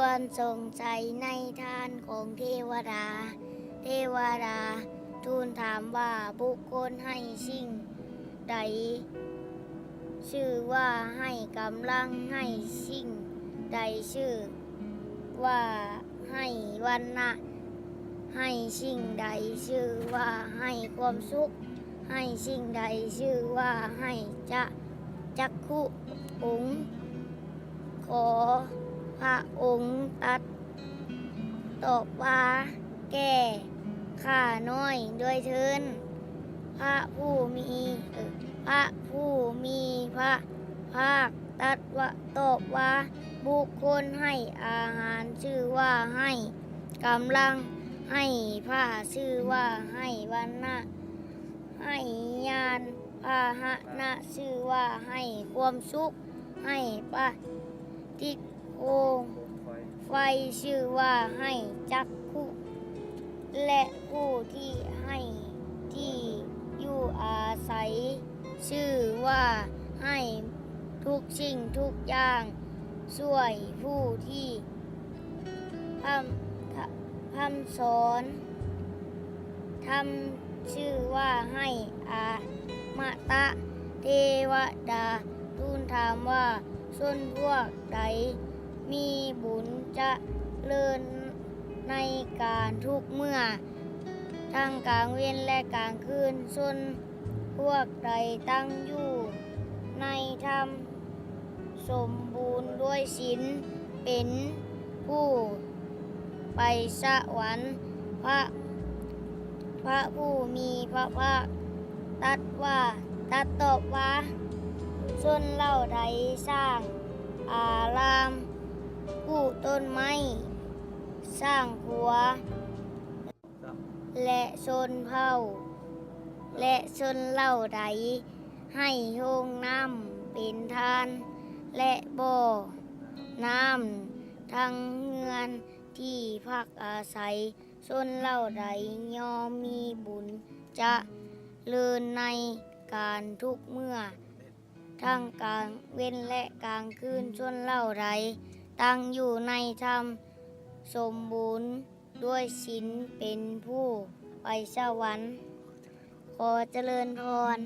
ควรสงสัยในทานของเทวดา เทวดาทูลถามว่าบุคคลให้สิ่งใดชื่อว่าให้กำลังให้สิ่งใดชื่อว่าให้วันนะให้สิ่งใดชื่อว่าให้ความสุขให้สิ่งใดชื่อว่าให้จักขุองค์ขอพระองค์ตรัสตอบว่าแก่ข้าน้อยด้วยเถินพระผู้มีพระภาคตรัสว่าตอบว่าบุคคลให้อาหารชื่อว่าให้กำลังให้ผ้าชื่อว่าให้วันนะให้ญาณพาหนะชื่อว่าให้ความสุขให้ปฏิโคมไฟชื่อว่าให้จักขุและผู้ที่ให้ที่อยู่อาศัยชื่อว่าให้ทุกสิ่งทุกอย่างช่วยผู้ที่ทำสอนทำชื่อว่าให้อามาตะเทวดาทูลถามว่าส่วนพวกใดมีบุญจะเลินในการทุกเมื่อทั้งกลางเว้นและกลางคืนส่วนพวกใดตั้งอยู่ในธรรมสมบูรณ์ด้วยศีลเป็นผู้ไปสวรรค์พระผู้มีพระภาคตรัสตอบว่าส่วนเล่าใดสร้างอารามปลูกต้นไม้สร้างขัวและชนเผ่าและชนเล่าใดให้โฮงน้ำเป็นทานและบ่อน้ำทั้งเงินที่พักอาศัยชนเล่าใดยอมมีบุญจะเลินในการทุกเมื่อทั้งกลางเว้นและกลางคืนชนเล่าใดตั้งอยู่ในธรรมสมบูรณ์ด้วยศีลเป็นผู้ไปสวรรค์ขอเจริญพร